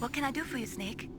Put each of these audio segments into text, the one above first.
What can I do for you, Snake?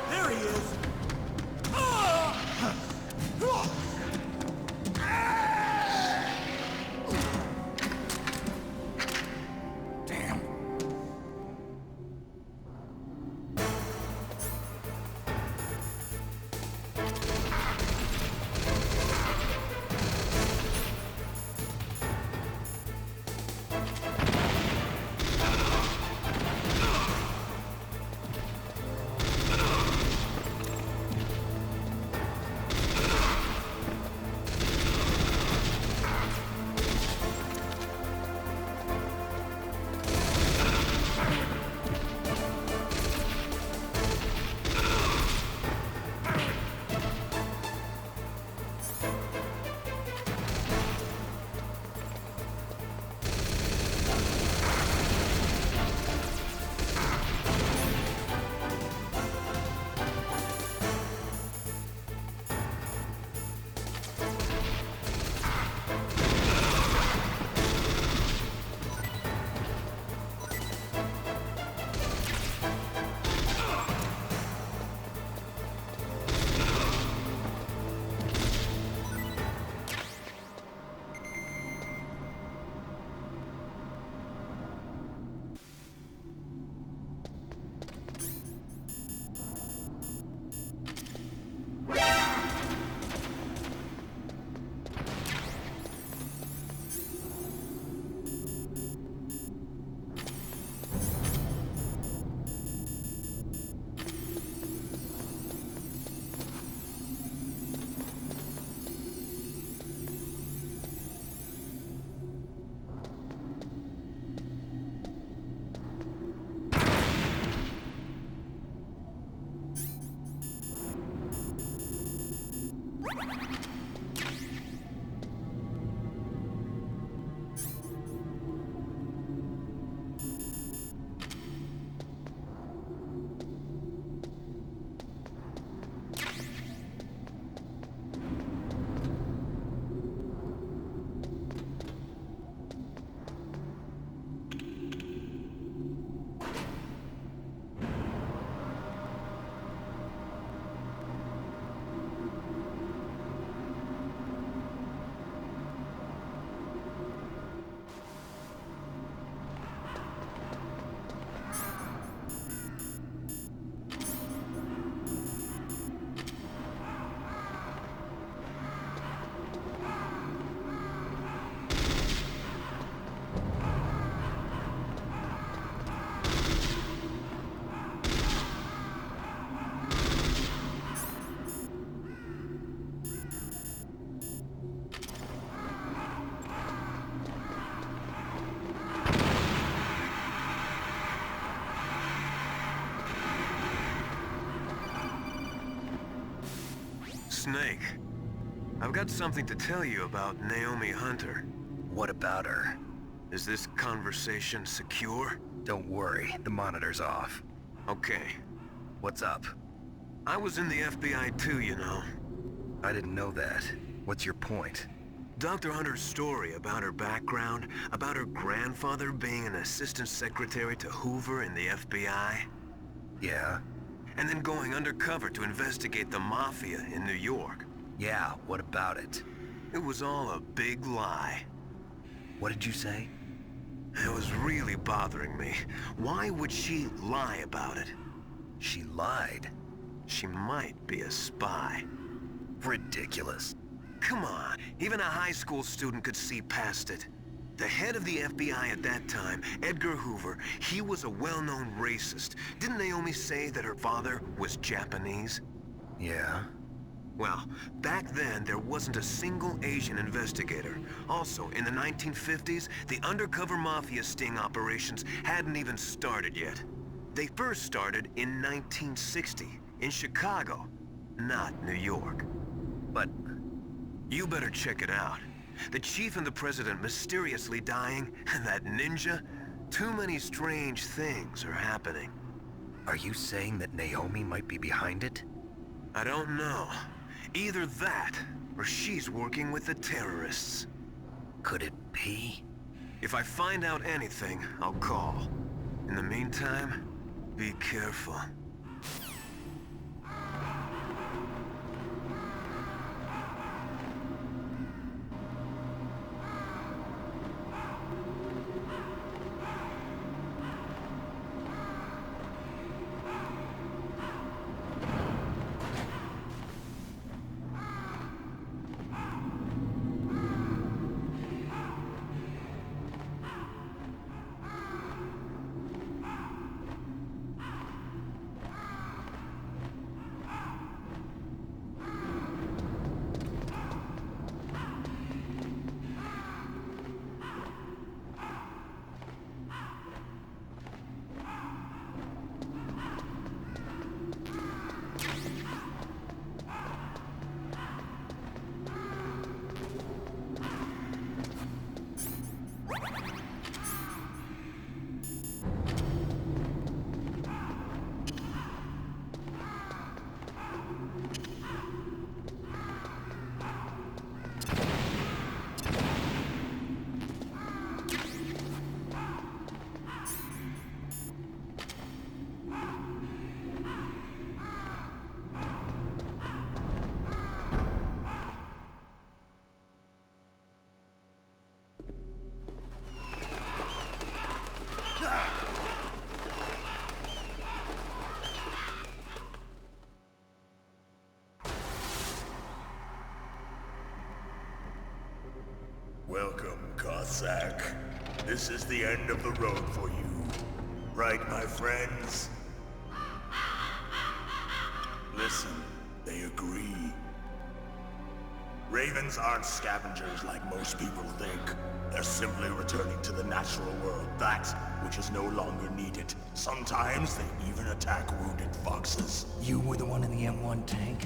There he is! Damn. Snake, I've got something to tell you about Naomi Hunter. What about her? Is this conversation secure? Don't worry, the monitor's off. Okay. What's up? I was in the FBI too, you know. I didn't know that. What's your point? Dr. Hunter's story about her background, about her grandfather being an assistant secretary to Hoover in the FBI. Yeah? And then going undercover to investigate the Mafia in New York. Yeah, what about it? It was all a big lie. What did you say? It was really bothering me. Why would she lie about it? She lied? She might be a spy. Ridiculous. Come on, even a high school student could see past it. The head of the FBI at that time, Edgar Hoover, he was a well-known racist. Didn't Naomi say that her father was Japanese? Yeah? Well, back then, there wasn't a single Asian investigator. Also, in the 1950s, the undercover Mafia sting operations hadn't even started yet. They first started in 1960, in Chicago, not New York. But... You better check it out. The chief and the president mysteriously dying, and that ninja? Too many strange things are happening. are you saying that Naomi might be behind it? I don't know. Either that, or she's working with the terrorists. Could it be? If I find out anything, I'll call. In the meantime, be careful. Welcome, Cossack. This is the end of the road for you. Right, my friends? Listen, they agree. Ravens aren't scavengers like most people think. They're simply returning to the natural world, that which is no longer needed. Sometimes they even attack wounded foxes. You were the one in the M1 tank?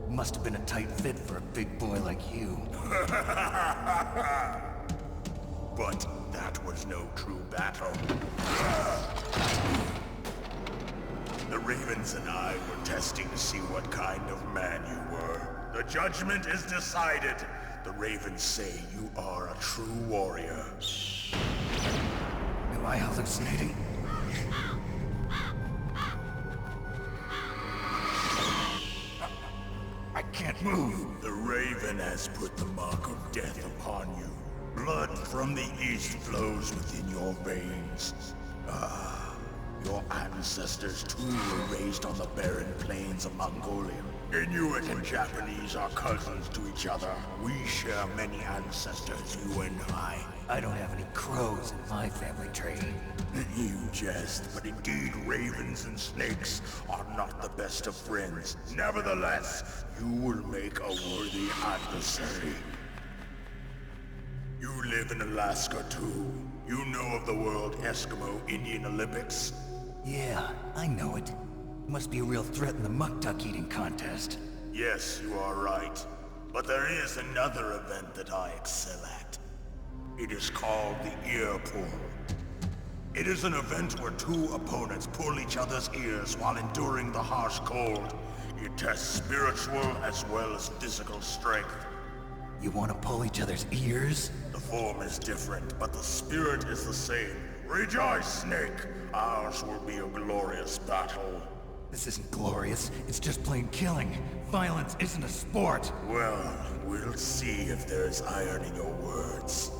Must have been a tight fit for a big boy like you. But that was no true battle. The Ravens and I were testing to see what kind of man you were. The judgment is decided. The Ravens say you are a true warrior. Am I hallucinating? I can't move. The Raven has put the mark of death upon you. Blood from the east flows within your veins. Ah, your ancestors too were raised on the barren plains of Mongolia. Inuit and Japanese are cousins to each other. We share many ancestors, you and I. I don't have any crows in my family tree. You jest, but indeed ravens and snakes are not the best of friends. Nevertheless, you will make a worthy adversary. You live in Alaska too. You know of the World Eskimo Indian Olympics? Yeah, I know it. Must be a real threat in the muck-duck eating contest. Yes, you are right. But there is another event that I excel at. It is called the ear pull. It is an event where two opponents pull each other's ears while enduring the harsh cold. It tests spiritual as well as physical strength. You want to pull each other's ears? The form is different, but the spirit is the same. Rejoice, Snake! Ours will be a glorious battle. This isn't glorious. It's just plain killing. Violence isn't a sport. Well, we'll see if there's iron in your words.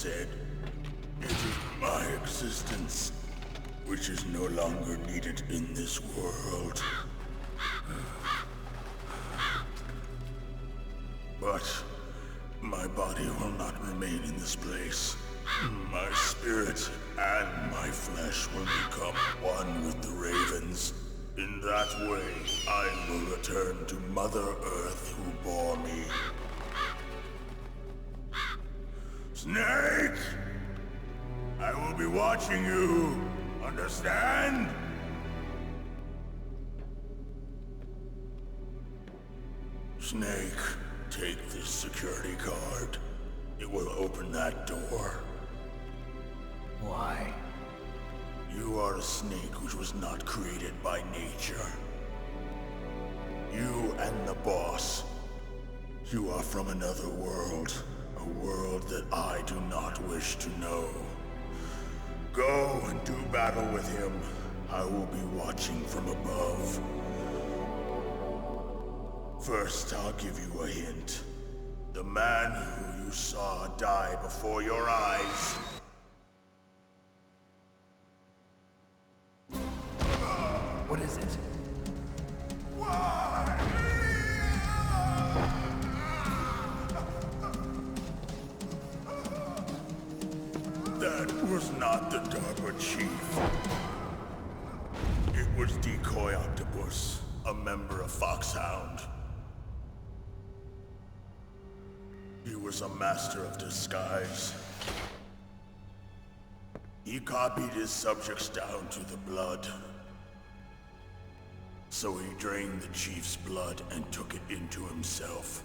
said. It is my existence, which is no longer needed in this world. But my body will not remain in this place. My spirit and my flesh will become one with the ravens. In that way, I will return to Mother Earth who bore me. Snake! I will be watching you. Understand? Snake, take this security card. It will open that door. Why? You are a snake which was not created by nature. You and the boss. You are from another world. A world that I do not wish to know. Go and do battle with him. I will be watching from above. First, I'll give you a hint. The man who you saw die before your eyes. What is it? That was not the DARPA chief. It was Decoy Octopus, a member of Foxhound. He was a master of disguise. He copied his subjects down to the blood. So he drained the chief's blood and took it into himself.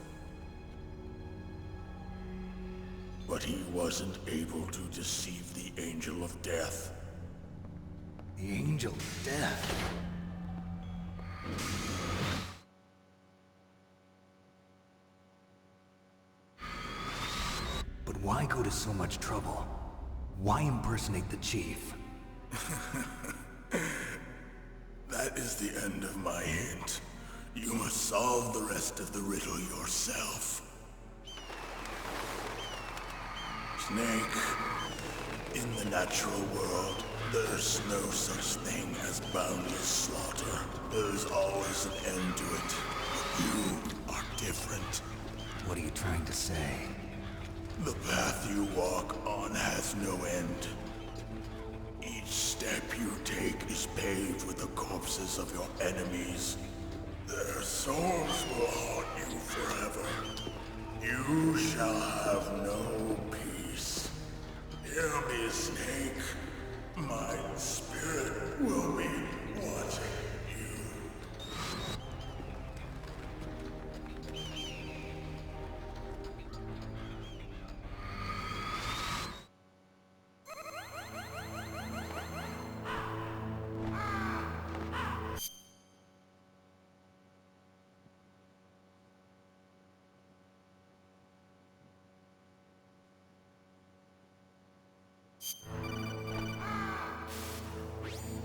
But he wasn't able to deceive the Angel of Death. The Angel of Death. But why go to so much trouble? Why impersonate the chief? That is the end of my hint. You must solve the rest of the riddle yourself. Snake, in the natural world, there's no such thing as boundless slaughter. There's always an end to it. But you are different. What are you trying to say? The path you walk on has no end. Each step you take is paved with the corpses of your enemies. Their souls will haunt you forever. You shall have no peace. Hear me, Snake. My spirit will be watching you.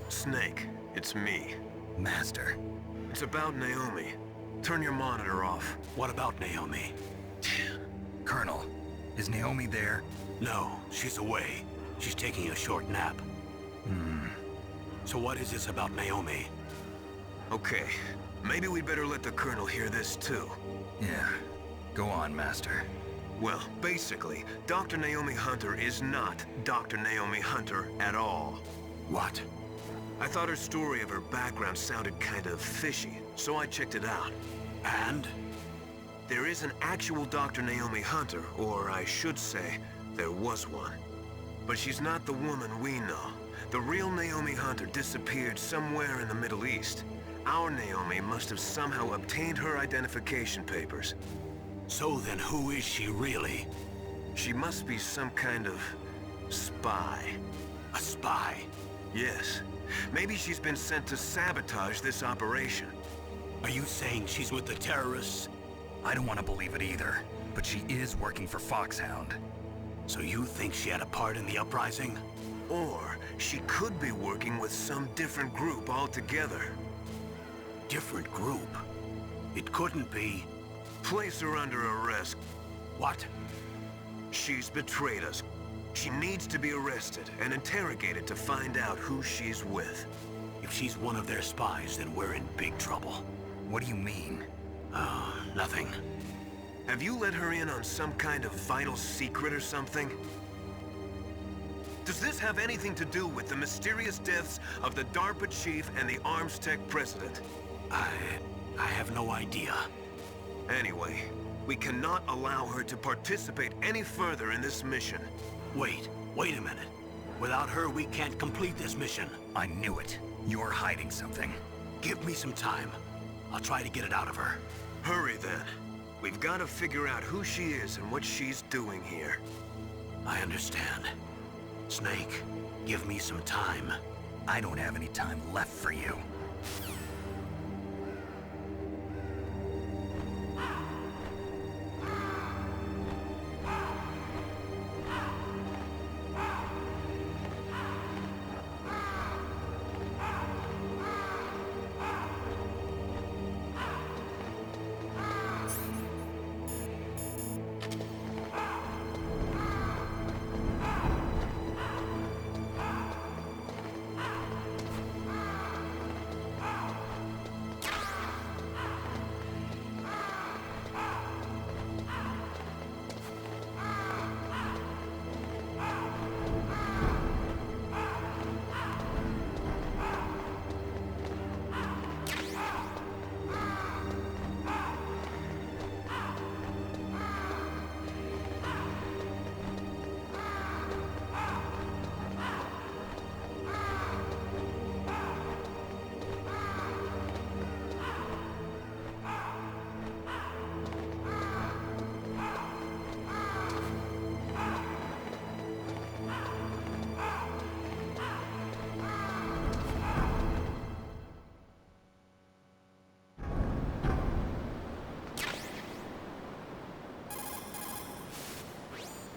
Snake, it's me. Master. It's about Naomi. Turn your monitor off. What about Naomi? Colonel, is Naomi there? No, she's away. She's taking a short nap. So what is this about Naomi? Okay, maybe we'd better let the Colonel hear this too. Yeah. Go on, Master. Well, basically, Dr. Naomi Hunter is not Dr. Naomi Hunter at all. What? I thought her story of her background sounded kind of fishy, so I checked it out. And? There is an actual Dr. Naomi Hunter, or I should say, there was one. But she's not the woman we know. The real Naomi Hunter disappeared somewhere in the Middle East. Our Naomi must have somehow obtained her identification papers. So then who is she really? She must be some kind of spy. A spy? Yes. Maybe she's been sent to sabotage this operation. Are you saying she's with the terrorists? I don't want to believe it either, but she is working for Foxhound. So you think she had a part in the uprising? Or she could be working with some different group altogether. Different group? It couldn't be... Place her under arrest. What? She's betrayed us. She needs to be arrested and interrogated to find out who she's with. If she's one of their spies, then we're in big trouble. What do you mean? Nothing. Have you let her in on some kind of vital secret or something? Does this have anything to do with the mysterious deaths of the DARPA chief and the Arms Tech president? I have no idea. Anyway, we cannot allow her to participate any further in this mission. Wait a minute. Without her, we can't complete this mission. I knew it. You're hiding something. Give me some time. I'll try to get it out of her. Hurry then. We've got to figure out who she is and what she's doing here. I understand. Snake, give me some time. I don't have any time left for you.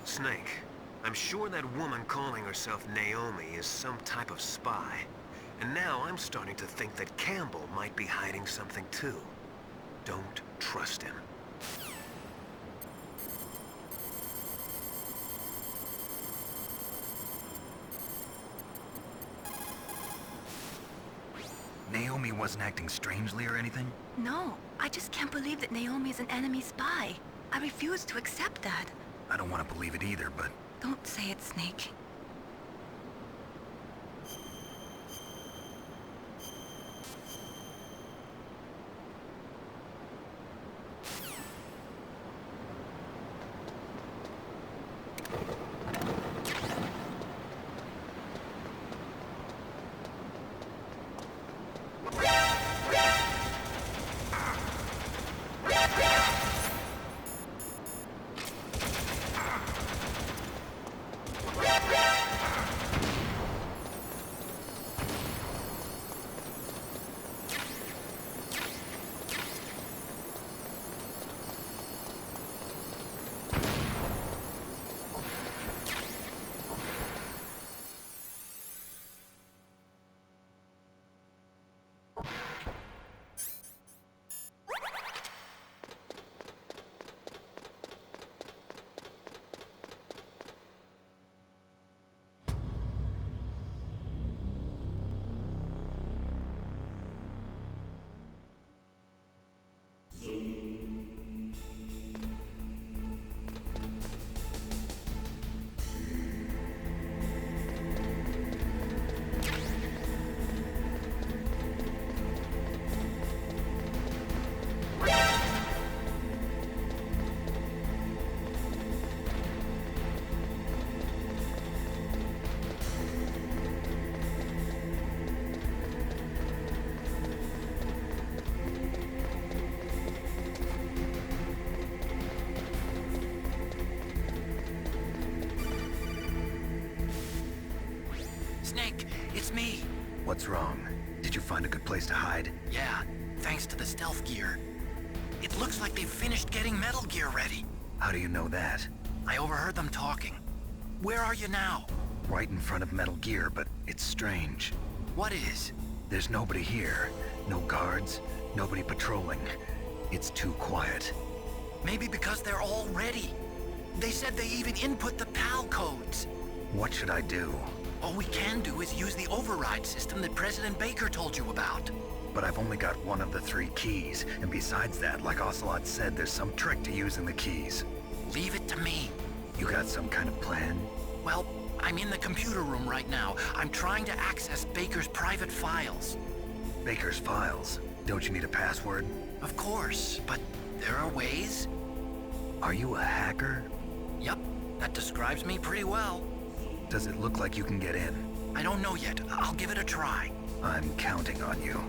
Snake, I'm sure that woman calling herself Naomi is some type of spy. And now I'm starting to think that Campbell might be hiding something too. Don't trust him. Naomi wasn't acting strangely or anything? No, I just can't believe that Naomi is an enemy spy. I refuse to accept that. I don't want to believe it either, but... Don't say it, Snake. Snake, it's me. What's wrong? Did you find a good place to hide? Yeah, thanks to the stealth gear. It looks like they've finished getting Metal Gear ready. How do you know that? I overheard them talking. Where are you now? Right in front of Metal Gear, but it's strange. What is? There's nobody here. No guards, nobody patrolling. It's too quiet. Maybe because they're all ready. They said they even input the PAL codes. What should I do? All we can do is use the override system that President Baker told you about. But I've only got one of the 3 keys, and besides that, like Ocelot said, there's some trick to using the keys. Leave it to me. You got some kind of plan? Well, I'm in the computer room right now. I'm trying to access Baker's private files. Baker's files? Don't you need a password? Of course, but there are ways. Are you a hacker? Yup, that describes me pretty well. Does it look like you can get in? I don't know yet. I'll give it a try. I'm counting on you.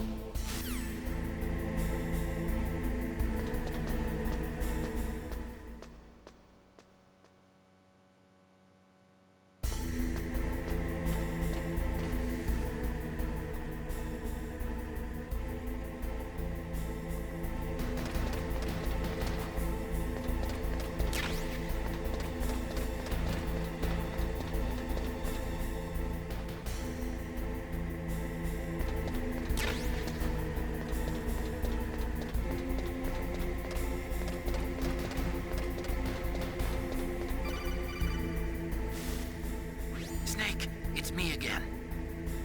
Snake, it's me again.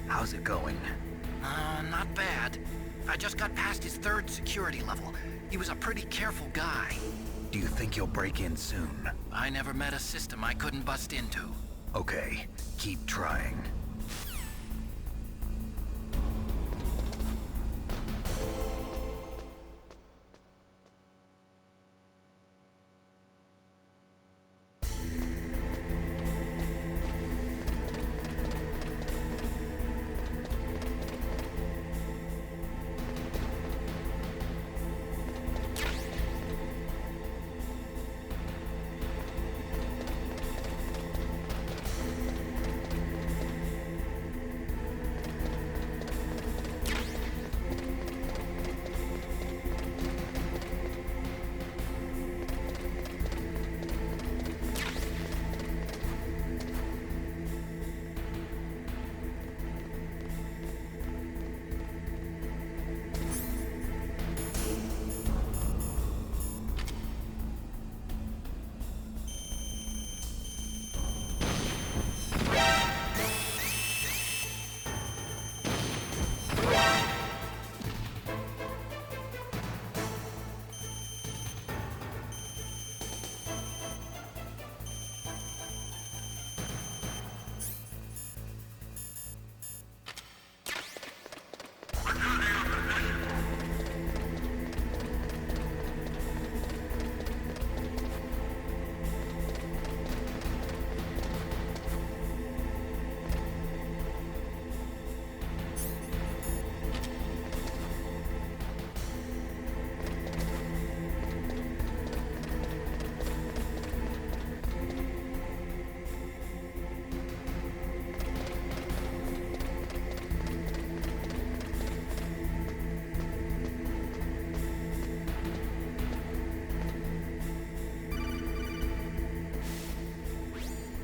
How's it going? Not bad. I just got past his 3rd security level. He was a pretty careful guy. Do you think you'll break in soon? I never met a system I couldn't bust into. Okay, keep trying.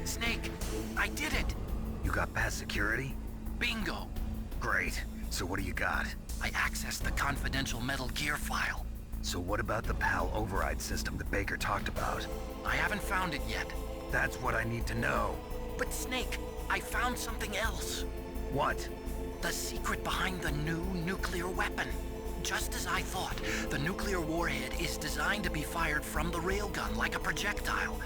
Snake, I did it! You got past security? Bingo! Great. So what do you got? I accessed the confidential Metal Gear file. So what about the PAL override system that Baker talked about? I haven't found it yet. That's what I need to know. But Snake, I found something else. What? The secret behind the new nuclear weapon. Just as I thought, the nuclear warhead is designed to be fired from the railgun like a projectile.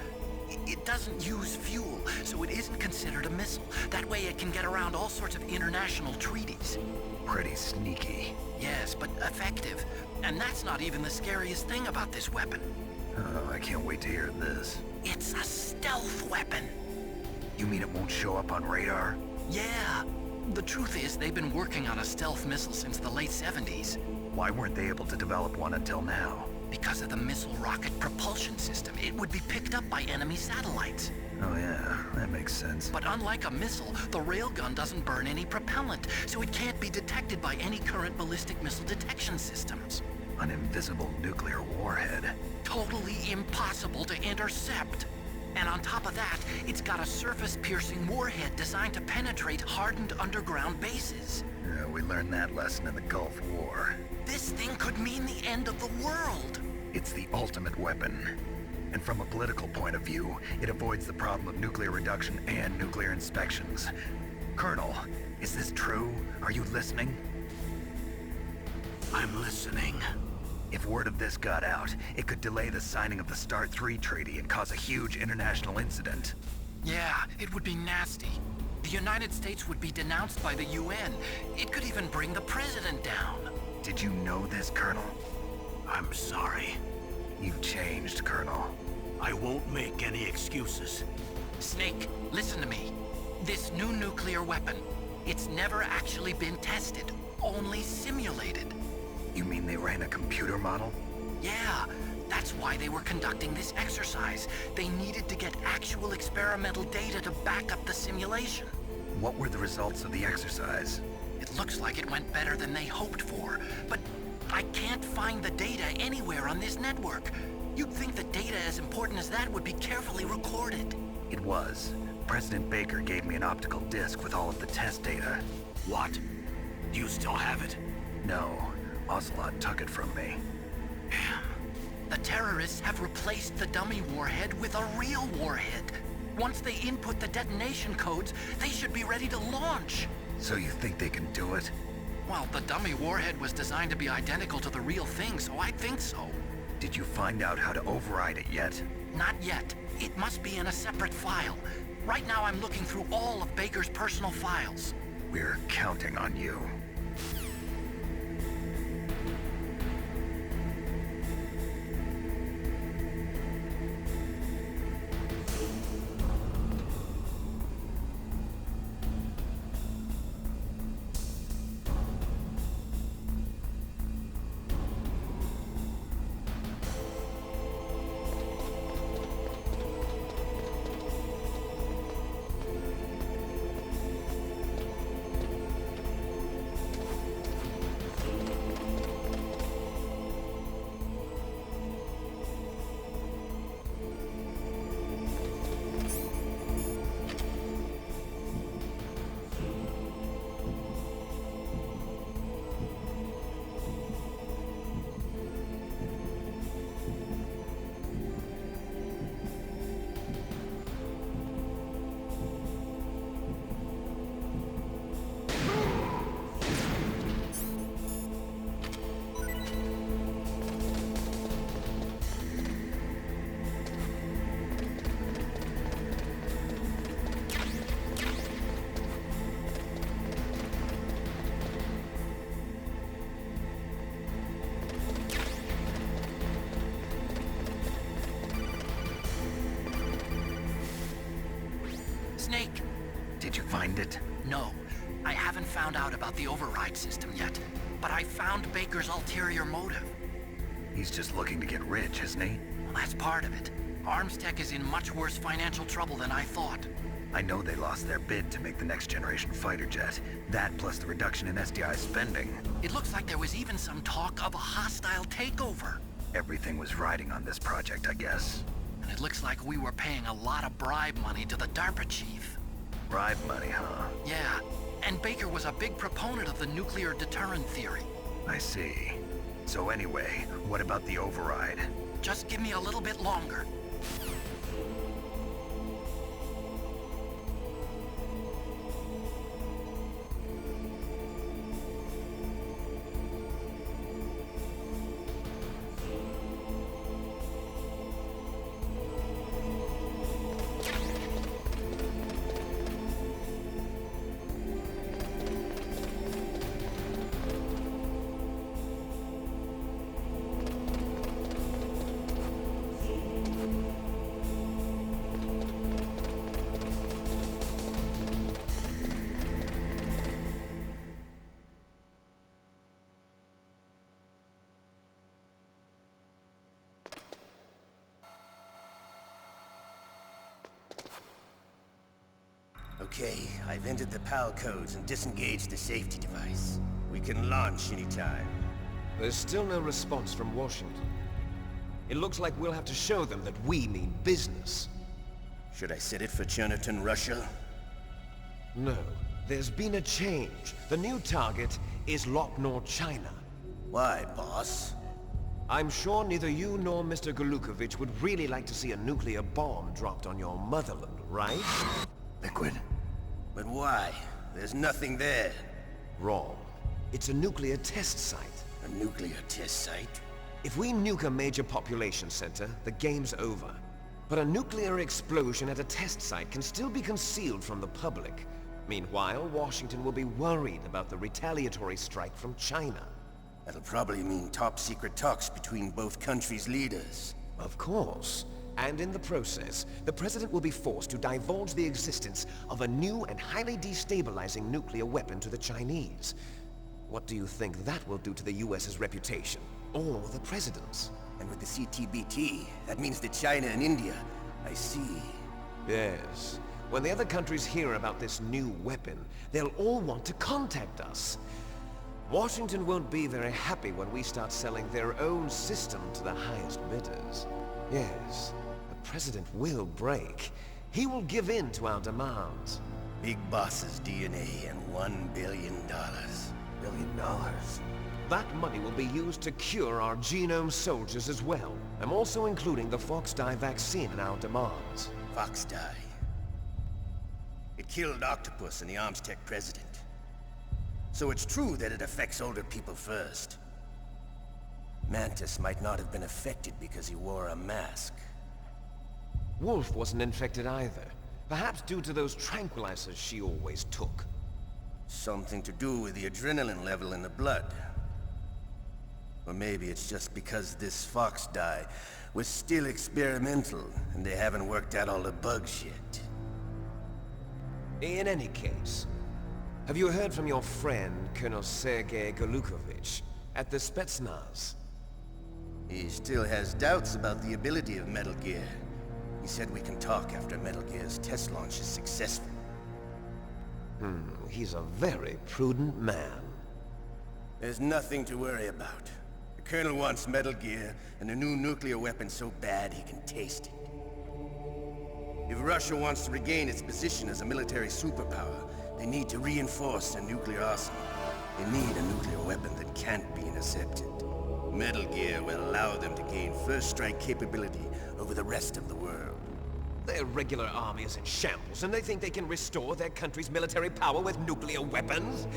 It doesn't use fuel, so it isn't considered a missile. That way it can get around all sorts of international treaties. Pretty sneaky. Yes, but effective. And that's not even the scariest thing about this weapon. Oh, I can't wait to hear this. It's a stealth weapon. You mean it won't show up on radar? Yeah. The truth is, they've been working on a stealth missile since the late 70s. Why weren't they able to develop one until now? Because of the missile rocket propulsion system, it would be picked up by enemy satellites. Oh yeah, that makes sense. But unlike a missile, the railgun doesn't burn any propellant, so it can't be detected by any current ballistic missile detection systems. An invisible nuclear warhead. Totally impossible to intercept. And on top of that, it's got a surface-piercing warhead designed to penetrate hardened underground bases. Yeah, we learned that lesson in the Gulf War. This thing could mean the end of the world. It's the ultimate weapon. And from a political point of view, it avoids the problem of nuclear reduction and nuclear inspections. Colonel, is this true? Are you listening? I'm listening. If word of this got out, it could delay the signing of the START 3 treaty and cause a huge international incident. Yeah, it would be nasty. The United States would be denounced by the UN. It could even bring the president down. Did you know this, Colonel? I'm sorry. You've changed, Colonel. I won't make any excuses. Snake, listen to me. This new nuclear weapon, it's never actually been tested, only simulated. You mean they ran a computer model? Yeah, that's why they were conducting this exercise. They needed to get actual experimental data to back up the simulation. What were the results of the exercise? It looks like it went better than they hoped for, but I can't find the data anywhere on this network. You'd think that data as important as that would be carefully recorded. It was. President Baker gave me an optical disc with all of the test data. What? Do you still have it? No, Ocelot took it from me. The terrorists have replaced the dummy warhead with a real warhead. Once they input the detonation codes, they should be ready to launch. So you think they can do it? Well, the dummy warhead was designed to be identical to the real thing, so I think so. Did you find out how to override it yet? Not yet. It must be in a separate file. Right now I'm looking through all of Baker's personal files. We're counting on you. Snake! Did you find it? No, I haven't found out about the override system yet, but I found Baker's ulterior motive. He's just looking to get rich, isn't he? Well, that's part of it. Armstech is in much worse financial trouble than I thought. I know they lost their bid to make the next generation fighter jet. That plus the reduction in SDI spending. It looks like there was even some talk of a hostile takeover. Everything was riding on this project, I guess. And it looks like we were paying a lot of bribe money to the DARPA chief. Bribe money, huh? Yeah, and Baker was a big proponent of the nuclear deterrent theory. I see. So anyway, what about the override? Just give me a little bit longer. Okay, I've entered the PAL codes and disengaged the safety device. We can launch anytime. There's still no response from Washington. It looks like we'll have to show them that we mean business. Should I set it for Cherniton, Russia? No, there's been a change. The new target is Locknor, China. Why, boss? I'm sure neither you nor Mr. Golukovich would really like to see a nuclear bomb dropped on your motherland, right? Liquid. But why? There's nothing there. Wrong. It's a nuclear test site. A nuclear test site? If we nuke a major population center, the game's over. But a nuclear explosion at a test site can still be concealed from the public. Meanwhile, Washington will be worried about the retaliatory strike from China. That'll probably mean top-secret talks between both countries' leaders. Of course. And in the process, the President will be forced to divulge the existence of a new and highly destabilizing nuclear weapon to the Chinese. What do you think that will do to the US's reputation? Or the President's? And with the CTBT, that means that China and India... I see. Yes. When the other countries hear about this new weapon, they'll all want to contact us. Washington won't be very happy when we start selling their own system to the highest bidders. Yes, the President will break. He will give in to our demands. Big Boss's DNA and $1 billion. $1 billion? That money will be used to cure our genome soldiers as well. I'm also including the Fox-Die vaccine in our demands. Fox-Die. It killed Octopus and the Armstech president. So it's true that it affects older people first. Mantis might not have been affected because he wore a mask. Wolf wasn't infected either. Perhaps due to those tranquilizers she always took. Something to do with the adrenaline level in the blood. Or maybe it's just because this Fox-Die was still experimental and they haven't worked out all the bugs yet. In any case, have you heard from your friend, Colonel Sergei Golukovich, at the Spetsnaz? He still has doubts about the ability of Metal Gear. He said we can talk after Metal Gear's test launch is successful. He's a very prudent man. There's nothing to worry about. The Colonel wants Metal Gear and a new nuclear weapon so bad he can taste it. If Russia wants to regain its position as a military superpower, they need to reinforce their nuclear arsenal. They need a nuclear weapon that can't be intercepted. Metal Gear will allow them to gain first strike capability over the rest of the world. Their regular army is in shambles, and they think they can restore their country's military power with nuclear weapons?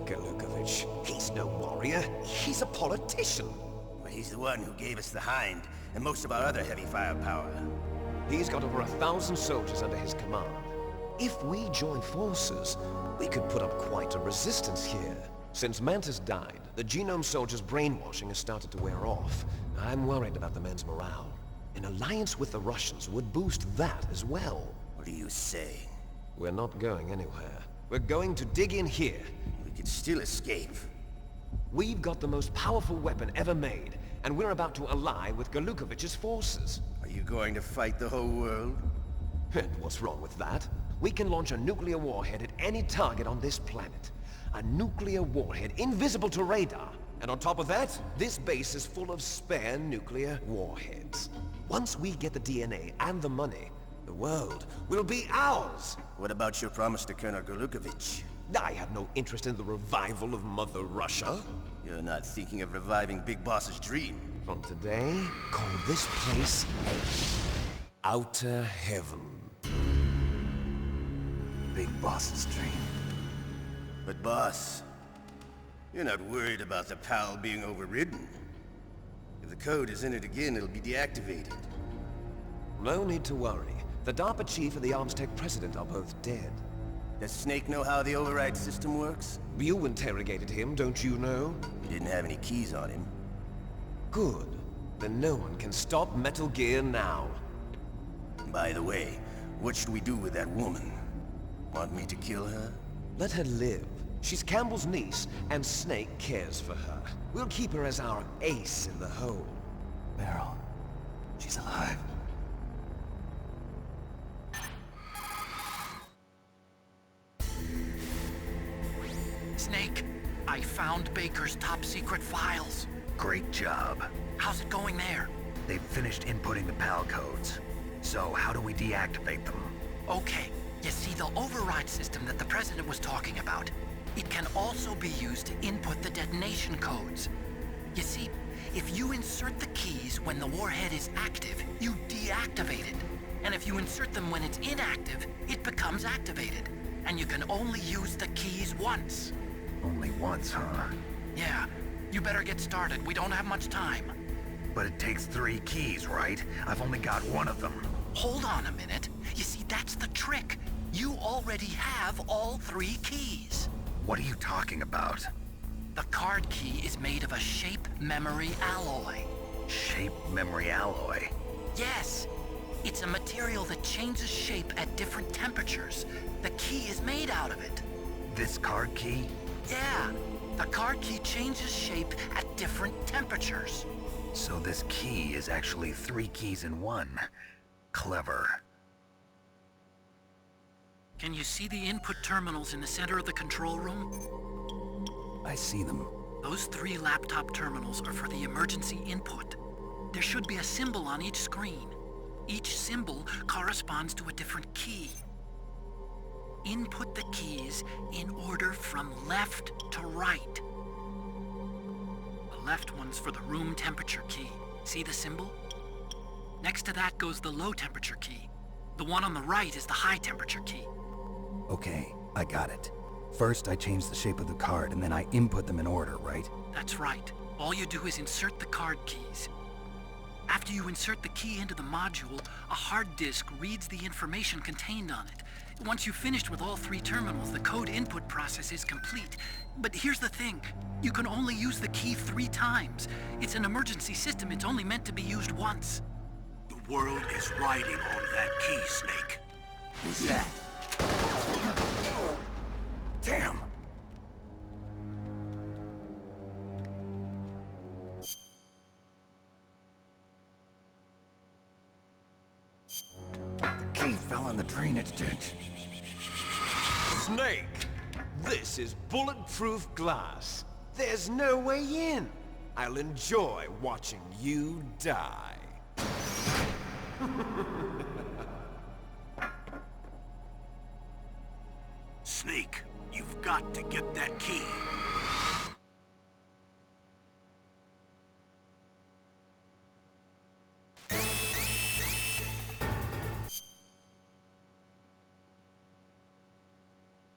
Golukovich, he's no warrior. He's a politician. Well, he's the one who gave us the Hind and most of our other heavy firepower. He's got over 1,000 soldiers under his command. If we join forces, we could put up quite a resistance here. Since Mantis died, the genome soldiers' brainwashing has started to wear off. I'm worried about the men's morale. An alliance with the Russians would boost that as well. What are you saying? We're not going anywhere. We're going to dig in here. We could still escape. We've got the most powerful weapon ever made, and we're about to ally with Golukovich's forces. Are you going to fight the whole world? And what's wrong with that? We can launch a nuclear warhead at any target on this planet. A nuclear warhead invisible to radar. And on top of that, this base is full of spare nuclear warheads. Once we get the DNA and the money, the world will be ours! What about your promise to Colonel Golukovich? I have no interest in the revival of Mother Russia. You're not thinking of reviving Big Boss's dream. From today, call this place Outer Heaven. Big Boss's dream. But boss, you're not worried about the PAL being overridden. If the code is in it again, it'll be deactivated. No need to worry. The DARPA chief and the Armstech president are both dead. Does Snake know how the override system works? You interrogated him, don't you know? He didn't have any keys on him. Good. Then no one can stop Metal Gear now. By the way, what should we do with that woman? Want me to kill her? Let her live. She's Campbell's niece, and Snake cares for her. We'll keep her as our ace in the hole. Meryl, she's alive. Snake, I found Baker's top-secret files. Great job. How's it going there? They've finished inputting the PAL codes. So how do we deactivate them? Okay, you see the override system that the President was talking about. It can also be used to input the detonation codes. You see, If you insert the keys when the warhead is active, you deactivate it. And if you insert them when it's inactive, it becomes activated. And you can only use the keys once. Only once, huh? Yeah, you better get started. We don't have much time. But it takes 3 keys, right? I've only got one of them. Hold on a minute. You see, that's the trick. You already have all 3 keys. What are you talking about? The card key is made of a shape memory alloy. Shape memory alloy? Yes. It's a material that changes shape at different temperatures. The key is made out of it. This card key? Yeah. The card key changes shape at different temperatures. So this key is actually 3 keys in one. Clever. Can you see the input terminals in the center of the control room? I see them. Those 3 laptop terminals are for the emergency input. There should be a symbol on each screen. Each symbol corresponds to a different key. Input the keys in order from left to right. The left one's for the room temperature key. See the symbol? Next to that goes the low temperature key. The one on the right is the high temperature key. Okay, I got it. First, I change the shape of the card, and then I input them in order, right? That's right. All you do is insert the card keys. After you insert the key into the module, a hard disk reads the information contained on it. Once you've finished with all 3 terminals, the code input process is complete. But here's the thing. You can only use the key 3 times. It's an emergency system. It's only meant to be used once. The world is riding on that key, Snake. Who's that? Damn! The key fell on the drainage ditch. Snake! This is bulletproof glass. There's no way in. I'll enjoy watching you die. Snake, you've got to get that key.